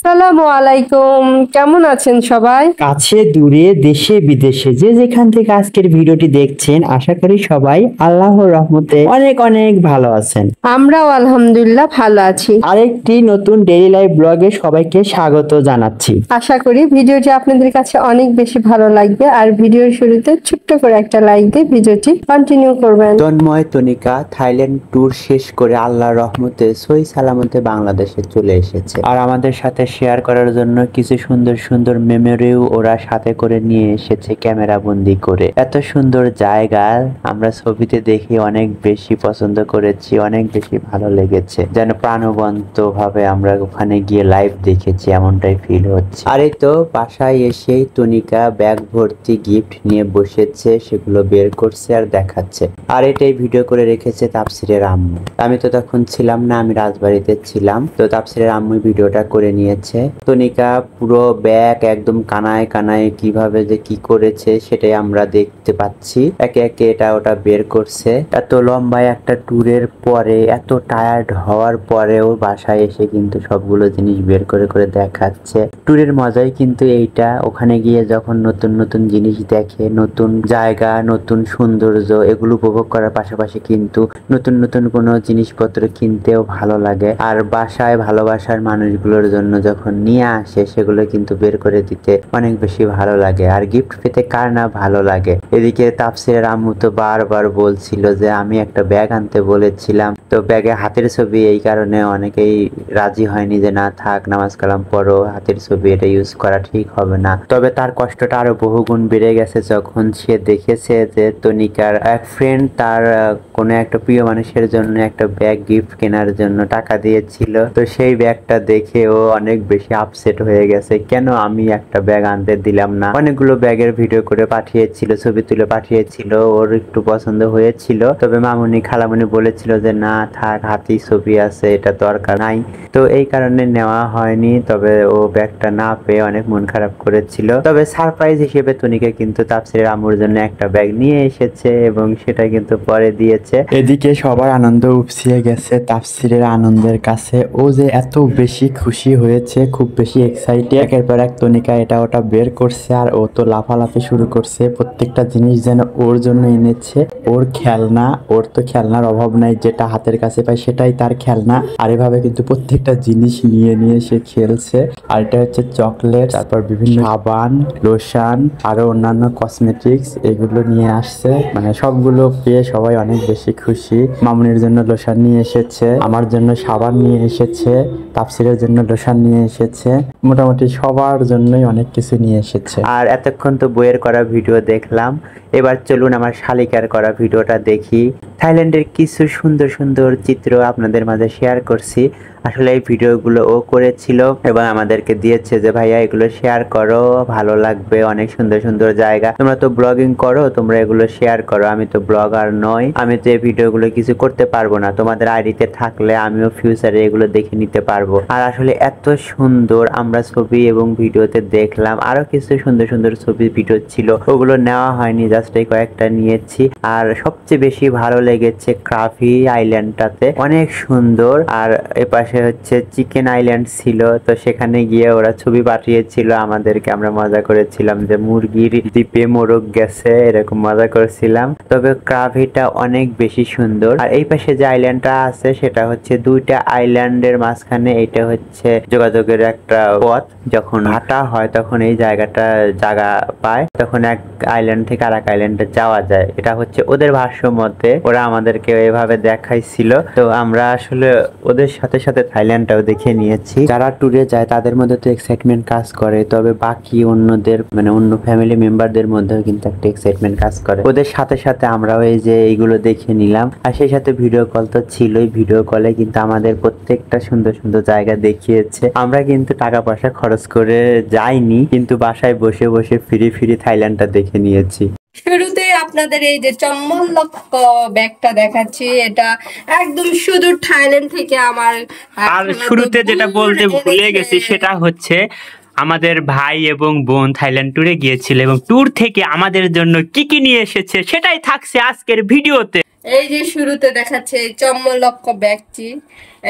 আসসালামু আলাইকুম, কেমন আছেন সবাই? কাছে দূরে দেশে বিদেশে যে যেখান থেকে আজকের ভিডিওটি দেখছেন, আশা করি সবাই আল্লাহর রহমতে অনেক অনেক ভালো আছেন। আমরাও আলহামদুলিল্লাহ ভালো আছি। আরেকটি নতুন ডেইলি লাইফ ব্লগে সবাইকে স্বাগত জানাচ্ছি। আশা করি ভিডিওটি আপনাদের কাছে অনেক বেশি ভালো লাগবে, আর ভিডিওর শুরুতে ছোট্ট করে একটা লাইক দিয়ে ভিডিওটি কন্টিনিউ করবেন। তন্ময় তনিকা থাইল্যান্ড ট্যুর শেষ করে আল্লাহর রহমতে সহি সালামতে বাংলাদেশে চলে এসেছে, আর আমাদের সাথে শেয়ার করার জন্য কিছু সুন্দর সুন্দর মেমোরিও ওরা সাথে করে নিয়ে এসেছে ক্যামেরা বন্দি করে। এত সুন্দর জায়গা আমরা ছবিতে দেখে অনেক বেশি পছন্দ করেছি, অনেক বেশি ভালো লেগেছে, যেন প্রাণবন্ত ভাবে আমরা ওখানে গিয়ে লাইভ দেখেছি এমনটাই ফিল হচ্ছে। আর এই তো বাসায় এসেই তনিকা ব্যাগ ভর্তি গিফট নিয়ে বসেছে, সেগুলো বের করছে আর দেখাচ্ছে। আর এটাই ভিডিও করে রেখেছে তাফসিরের আম্মু। আমি তো তখন ছিলাম না, আমি রাজবাড়িতে ছিলাম, তো তাফসিরের আম্মু ভিডিওটা করে নিয়েছে। তনিকা পুরো ব্যাগ একদম কানায় কানায় কিভাবে যে কি করেছে সেটাই আমরা দেখতে পাচ্ছি। একে একে এটা ওটা বের করছে। এত লম্বা একটা ট্যুরের পরে, এত টায়ার্ড হওয়ার পরেও বাসায় এসে কিন্তু সবগুলো জিনিস বের করে করে দেখাচ্ছে। ট্যুরের মজাই কিন্তু এইটা, ওখানে গিয়ে যখন নতুন নতুন জিনিস দেখে, নতুন জায়গা, নতুন সৌন্দর্য, এগুলো উপভোগ করার পাশাপাশি কিন্তু নতুন নতুন কোনো জিনিসপত্র কিনতেও ভালো লাগে। আর বাসায় ভালোবাসার মানুষগুলোর জন্য যখন নিয়ে আসে সেগুলো কিন্তু বের করে দিতে অনেক বেশি ভালো লাগে। আর গিফট পেতে কার না ভালো লাগে। এদিকে তাফসিরের আম্মু তো বারবার বলছিল যে আমি একটা ব্যাগ আনতে বলেছিলাম, তো ব্যাগে হাতের ছবি, এই কারণে অনেকেই রাজি হয়নি যে না থাক, নামাজ কালাম পড়ো, হাতের ছবি এটা ইউজ করা ঠিক হবে না। তবে তার কষ্টটা আরো বহুগুণ বেড়ে গেছে যখন সে দেখেছে যে তনিকার এক ফ্রেন্ড তার কোনো একটা প্রিয় মানুষের জন্য একটা ব্যাগ গিফট কেনার জন্য টাকা দিয়েছিল। তো সেই ব্যাগটা দেখে ও অনেক বেশি আপসেট হয়ে গেছে, কেন আমি একটা ব্যাগ আনতে দিলাম না। অনেকগুলো ব্যাগের ভিডিও করে পাঠিয়েছিল, ছবি তুলে পাঠিয়েছিল, ওর একটু পছন্দ হয়েছিল। তবে মামুনি খালামুনি বলেছিল যে না থাক, হাতি ছবি আছে, এটা দরকার নাই, তো এই কারণে নেওয়া হয়নি। তবে ও ব্যাগটা না পেয়ে অনেক মন খারাপ করেছিল। তবে সারপ্রাইজ হিসেবে তনিকা কিন্তু তাফসিরের আম্মুর জন্য একটা ব্যাগ নিয়ে এসেছে এবং সেটা কিন্তু পরে দিয়েছে। এদিকে সবার আনন্দ উপছিয়ে গেছে তাফসিরের আনন্দের কাছে। ও যে এত বেশি খুশি হয়েছে, খুব বেশি এক্সাইটেড, একের পর এক তনিকা এটা ওটা বের করছে আর ও তো লাফালাফি শুরু করছে। প্রত্যেকটা জিনিস যেন ওর জন্য এনেছে, ওর খেলনা, ওর তো খেলনার অভাব নাই, যেটা হাতের কাছে পায় সেটাই তার খেলনা। আর এভাবে কিন্তু প্রত্যেকটা জিনিস নিয়ে নিয়ে সে খেলছে। আর এটা হচ্ছে চকলেট, তারপর বিভিন্ন সাবান, লোশন, আরো অন্যান্য কসমেটিক্স, এগুলো নিয়ে আসছে। মানে সবগুলো পেয়ে সবাই অনেক বেশি খুশি। মামুনির জন্য লোশন নিয়ে এসেছে, আমার জন্য সাবান নিয়ে এসেছে, তাফসিরের জন্য লোশন নিয়ে এসেছে, মোটামুটি সবার জন্যই অনেক কিছু নিয়ে এসেছে। আর এতক্ষণ তো বইয়ের করা ভিডিও দেখলাম, এবার চলুন আমার শালিকার করা ভিডিওটা দেখি। থাইল্যান্ডের কিছু সুন্দর সুন্দর চিত্র আপনাদের মাঝে শেয়ার করছি। আসলে এই ভিডিওগুলো ও করেছিল এবং আমাদেরকে দিয়েছে যে ভাইয়া এগুলো শেয়ার করো, ভালো লাগবে, অনেক সুন্দর সুন্দর জায়গা, তোমরা তো ব্লগিং করো, তোমরা এগুলো শেয়ার করো। আমি তো ব্লগার নই, আমি তো এই ভিডিওগুলো কিছু করতে পারবো না, তোমাদের আইডিতে থাকলে আমিও ফিউচারে এগুলো দেখে নিতে পারবো। আর আসলে এত সুন্দর আমরা ছবি এবং ভিডিওতে দেখলাম, আরো কিছু সুন্দর সুন্দর ছবি ভিডিও ছিল, ওগুলো নেওয়া হয়নি, জাস্ট এই কয়েকটা নিয়েছি। আর সবচেয়ে বেশি ভালো লেগেছে ক্রাভি আইল্যান্ডটাতে, অনেক সুন্দর। আর এপাশে হচ্ছে চিকেন আইল্যান্ড ছিল, তো সেখানে গিয়ে ওরা ছবি পাঠিয়েছিল আমাদেরকে, আমরা মজা করেছিলাম যে মুরগির দ্বীপে মোরগ গেছে, এরকম মজা করেছিলাম। তবে ক্রাভিটা অনেক বেশি সুন্দর। আর এই পাশে যে আইল্যান্ডটা আছে সেটা হচ্ছে দুইটা আইল্যান্ডের মাঝখানে, এটা হচ্ছে যোগাযোগের একটা পথ, যখন ভাটা হয় তখন এই জায়গাটা জায়গা পায়, তখন এক আইল্যান্ড থেকে আর এক আইল্যান্ডে যাওয়া যায়। এটা হচ্ছে ওদের ভাষ্য মতে, ওরা আমাদেরকে এভাবে দেখাইছিল। তো আমরা আসলে ওদের সাথে সাথে থাইল্যান্ডটাও দেখে নিয়েছি। যারা ট্যুরে যায় তাদের মধ্যে তো এক্সাইটমেন্ট কাজ করে, তবে বাকি অন্যদের মানে অন্য ফ্যামিলি মেম্বারদের মধ্যেও কিন্তু একটা এক্সাইটমেন্ট কাজ করে। ওদের সাথে সাথে আমরাও এই যে এইগুলো দেখে নিলাম। আর সেই সাথে ভিডিও কল তো ছিলই, ভিডিও কলে কিন্তু আমাদের প্রত্যেকটা সুন্দর সুন্দর জায়গা দেখিয়েছে। আমরা কিন্তু টাকা পয়সা খরচ করে যাইনি, কিন্তু বাসায় বসে বসে ফিরি ফিরি থাইল্যান্ডটা দেখে নিয়েছি। শুরুতে আপনাদের এই যে চম্মলক ব্যাগটা দেখাচ্ছি, এটা একদম শুধু থাইল্যান্ড থেকে আমার। আর শুরুতে যেটা বলতে ভুলে গেছি সেটা হচ্ছে আমাদের ভাই এবং বোন থাইল্যান্ড ট্যুরে গিয়েছিল এবং ট্যুর থেকে আমাদের জন্য কি কি নিয়ে এসেছে সেটাই থাকছে আজকের ভিডিওতে। এই যে শুরুতে দেখাচ্ছে এই চমলক্ষ ব্যাগটি,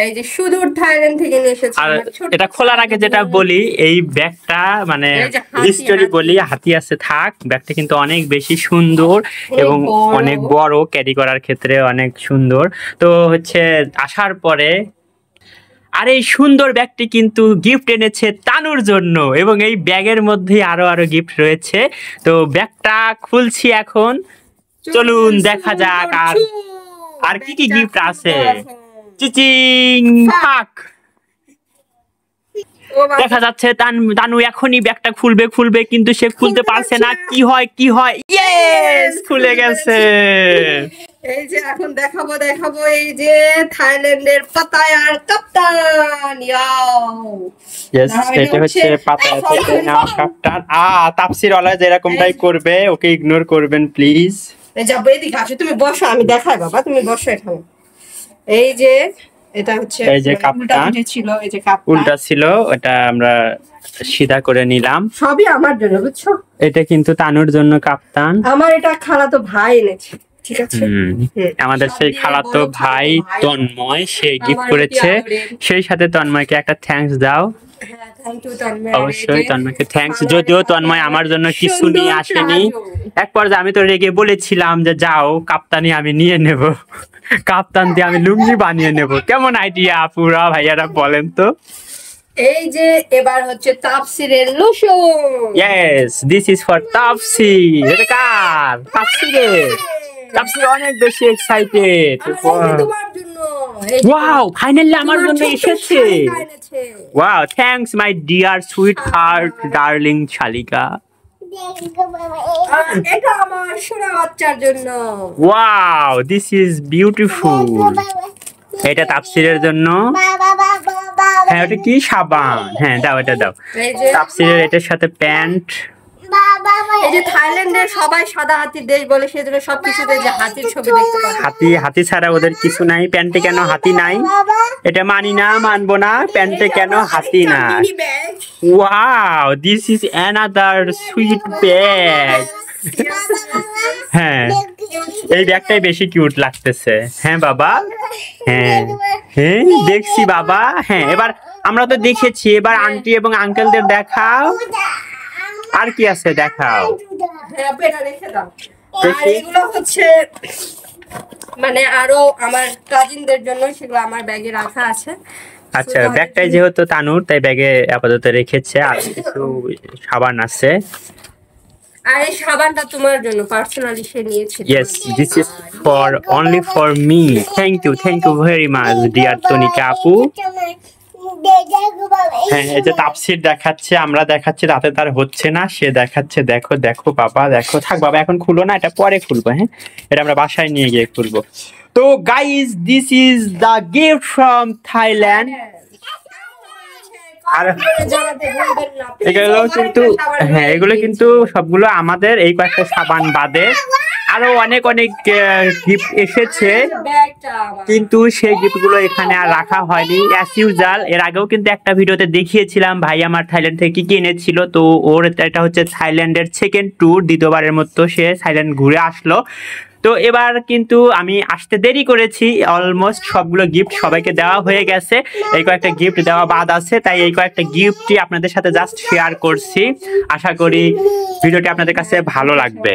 এই যে সুদূর থাইল্যান্ড থেকে নিয়ে এসেছে। আর আমার ছোট এটা খোলার আগে যেটা বলি, এই ব্যাগটা মানে এই যে হাতি, হিস্টোরি হাতি। বলি, হাতি আছে থাক, ব্যাগটা কিন্তু অনেক বেশি সুন্দর এবং বড়। অনেক বড়, ক্যারি করার ক্ষেত্রে অনেক সুন্দর। তো হচ্ছে আসার পরে আর এই সুন্দর ব্যাগটি কিন্তু গিফট এনেছে তানুর জন্য, এবং এই ব্যাগের মধ্যে আরো আরো গিফট রয়েছে। তো ব্যাগটা খুলছি এখন, চলুন দেখা যাক আর কি কি গিফট আছে। চিচিং ফাক, ও বাবা। দেখা যাচ্ছে তানু এখনই ব্যাগটা খুলবে কিন্তু সে খুলতে পারছে না। কি হয় ইয়েস, খুলে গেছে। এই যে এখন দেখাবো এই যে থাইল্যান্ডের পাতায়ার কাপ্তান। ইয়েস, এটা হচ্ছে পাতায়া থেকে নেওয়া কাপ্তান। তাফসির ওয়ালা যেরকমটাই করবে, ওকে ইগনোর করবেন প্লিজ। যাবো এদিকে আসো, তুমি বসো, আমি দেখাই বাবা, তুমি বসো এখানে। এই যে এটা হচ্ছে এই যে উল্টা কাপ্তান। পিঠে ছিল, এই যে কাপ্তান উল্টা ছিল, ওটা আমরা সিধা করে নিলাম। সবই আমার জন্য, বুঝছো? এটা কিন্তু তানুর জন্য কাপ্তান। আমার এটা খালাতো ভাই এনেছে, ঠিক আছে? আমাদের সেই খালাতো ভাই তন্ময়, সে গিফট আমার করেছে। অতি আদরের। সেই সাথে তন্ময়কে একটা থ্যাঙ্কস দাও। হ্যাঁ, thank you, তন্ময়। অবশ্যই এই যে তন্ময়কে থ্যাঙ্কস। আমার যদিও একটা তন্ময় আমার জন্য কিছু সুন্দর নিয়ে আসেনি। প্লাজো। এক পর্যায়ে আমি তো রেগে বলেছিলাম যে যাও, কাপ্তানি আমি নিয়ে নেব, কাপ্তান দিয়ে আমি লুঙ্গি বানিয়ে নেব। কেমন আইডিয়া আপুরা ভাইয়ারা বলেন তো? এই যে এবার হচ্ছে তাফসিরের lotion. Yes, this is for Taapsee. এটা কার? তাফসিরের। তাফসির অনেক বেশি এক্সাইটেড। তোমার জন্য। এই যে ওয়াও, ফাইনালি আমার তোমার জন্য ছোট্ট এসেছে। শালিকা এনেছে। Wow, thanks my dear sweet heart darling শালিকা। আর এটা আমার সোনা বাচ্চার জন্য। Wow, this is beautiful. এটা তাফসিরের জন্য। হ্যাঁ, ওটা কি সাবান? হ্যাঁ, দাও, এটা দাও। এই যে তাফসিরের এটার সাথে প্যান্ট। এই যে থাইল্যান্ডের সবাই সাদা হাতির দেশ বলে, সেজন্য সবকিছুতে যে হাতির ছবি দেখতে পাবে। হাতি ছাড়া ওদের কিছু নাই। প্যান্টে কেন হাতি নাই? এটা মানবো না। প্যান্টে কেন হাতি না? Mini bag. Wow, this is another sweet bag. হ্যাঁ, এই ব্যাগটাই বেশি কিউট লাগতেছে। হ্যাঁ বাবা, হ্যাঁ হ্যাঁ দেখছি বাবা। হ্যাঁ, এবার আমরা তো দেখেছি, এবার আন্টি এবং আঙ্কেলদের দেখাও। আর কি আছে দেখাও। হ্যাঁ, আপু এটা রেখে দাও। আর দেখি। এগুলো হচ্ছে মানে আরো আমার কাজিনদের জন্য, সেগুলো আমার ব্যাগে রাখা আছে। আচ্ছা, ব্যাগটাই যেহেতু তানুর, তাই ব্যাগে আপাতত রেখেছে। আর কিছু সাবান আছে। আর এই সাবানটা তোমার জন্য পার্সোনালি সে নিয়েছে। Yes, this is for only for me. Thank you very much, dear Tonika আপু। হ্যাঁ, এই যে তাফসির দেখাচ্ছে, আমরা দেখাচ্ছি, তাতে তার হচ্ছে না, সে দেখাচ্ছে। দেখো দেখো বাবা, দেখো। থাক বাবা, এখন খুলো না, এটা পরে খুলবো। হ্যাঁ, এটা আমরা বাসায় নিয়ে গিয়ে খুলবো। তো guys, this is the gift from Thailand. আর এগুলো কিন্তু, হ্যাঁ, এগুলো কিন্তু সবগুলো আমাদের, এই কয়েকটা সাবান বাদে আরো অনেক গিফট এসেছে, কিন্তু সেই গিফটগুলো এখানে আর রাখা হয়নি অ্যাজ ইউজাল। এর আগেও কিন্তু একটা ভিডিওতে দেখিয়েছিলাম ভাই আমার থাইল্যান্ড থেকে কি কি এনেছিল। তো ওর এটা হচ্ছে থাইল্যান্ডের সেকেন্ড ট্যুর, দ্বিতীয়বারের মতো সে থাইল্যান্ড ঘুরে আসলো। তো এবার কিন্তু আমি আসতে দেরি করেছি, অলমোস্ট সবগুলো গিফট সবাইকে দেওয়া হয়ে গেছে। এই কয়েকটা গিফট দেওয়া বাদ আছে, তাই এই কয়েকটা গিফটই আপনাদের সাথে জাস্ট শেয়ার করছি। আশা করি ভিডিওটি আপনাদের কাছে ভালো লাগবে।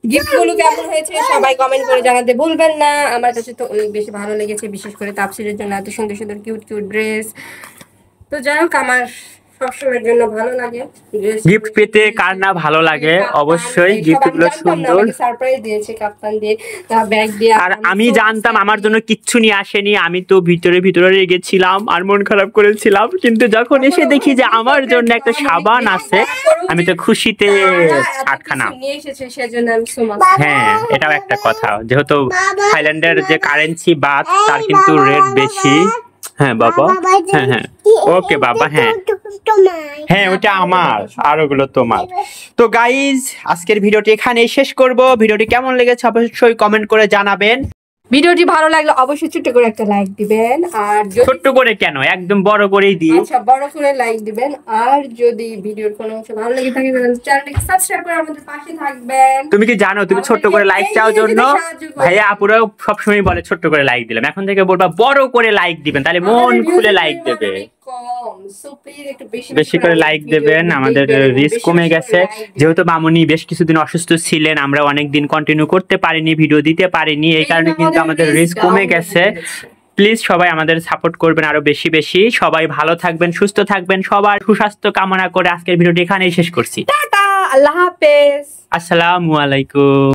গিফটগুলো কেমন হয়েছে সবাই কমেন্ট করে জানাতে ভুলবেন না। আমার কাছে তো অনেক বেশি ভালো লেগেছে, বিশেষ করে তাফসিরের জন্য এত সুন্দর সুন্দর কিউট ড্রেস। তো যাই হোক, আমার সবসময়ের জন্য ভালো লাগে গিফট পেতে, কার না ভালো লাগে। অবশ্যই গিফটগুলো সুন্দর, সারপ্রাইজ দিয়েছে কাপ্তান দিয়ে, ব্যাগ দিয়ে। আর আমি জানতাম আমার জন্য কিচ্ছু নিয়ে আসেনি। আমি তো ভিতরে রেগেছিলাম আর মন খারাপ করেছিলাম, কিন্তু যখন এসে দেখি যে আমার জন্য একটা সাবান আছে, আমি তো খুশিতে আটখানা। নিয়ে এসেছে, সেজন্য আমি সো মাচ। হ্যাঁ, এটাও একটা কথা, যেহেতু থাইল্যান্ডের যে কারেন্সি বাত, তার কিন্তু রেট বেশি। হ্যাঁ বাবা, হ্যাঁ হ্যাঁ, ওকে বাবা, হ্যাঁ হ্যাঁ, ওটা আমার আর ওগুলো তোমার। তো গাইজ, আজকের ভিডিওটি এখানেই শেষ করব। ভিডিওটি কেমন লেগেছে অবশ্যই কমেন্ট করে জানাবেন। ভিডিওটি ভালো লাগলে অবশ্যই ছোট্ট করে একটা লাইক দিবেন, আর ছোট্ট করে কেন, একদম বড় করেই দিই। আচ্ছা, বড় করে লাইক দিবেন। আর যদি ভিডিওর কোনো অংশ ভালো লেগে থাকে তাহলে চ্যানেলটাকে সাবস্ক্রাইব করে আমাদের পাশে থাকবেন। তুমি কি জানো, তুমি ছোট্ট করে লাইক চাও জন্য ভাইয়া আপুরাও সবসময় বলে ছোট্ট করে লাইক দিলাম, এখন থেকে বলবা বড় করে লাইক দিবেন, তাহলে মন খুলে লাইক দেবে। বেশি করে লাইক দেবেন, আমাদের রিস্ক কমে গেছে। যেহেতু মামুনি বেশ কিছুদিন অসুস্থ ছিলেন, আমরা অনেকদিন কন্টিনিউ করতে পারিনি, ভিডিও দিতে পারিনি, এই কারণে কিন্তু আমাদের রিস্ক কমে গেছে। প্লিজ সবাই আমাদের সাপোর্ট করবেন আরো বেশি বেশি। সবাই ভালো থাকবেন, সুস্থ থাকবেন, সবার সুস্বাস্থ্য কামনা করে আজকের ভিডিওটি এখানেই শেষ করছি। টাটা, আল্লাহ হাফেজ, আসসালামু আলাইকুম।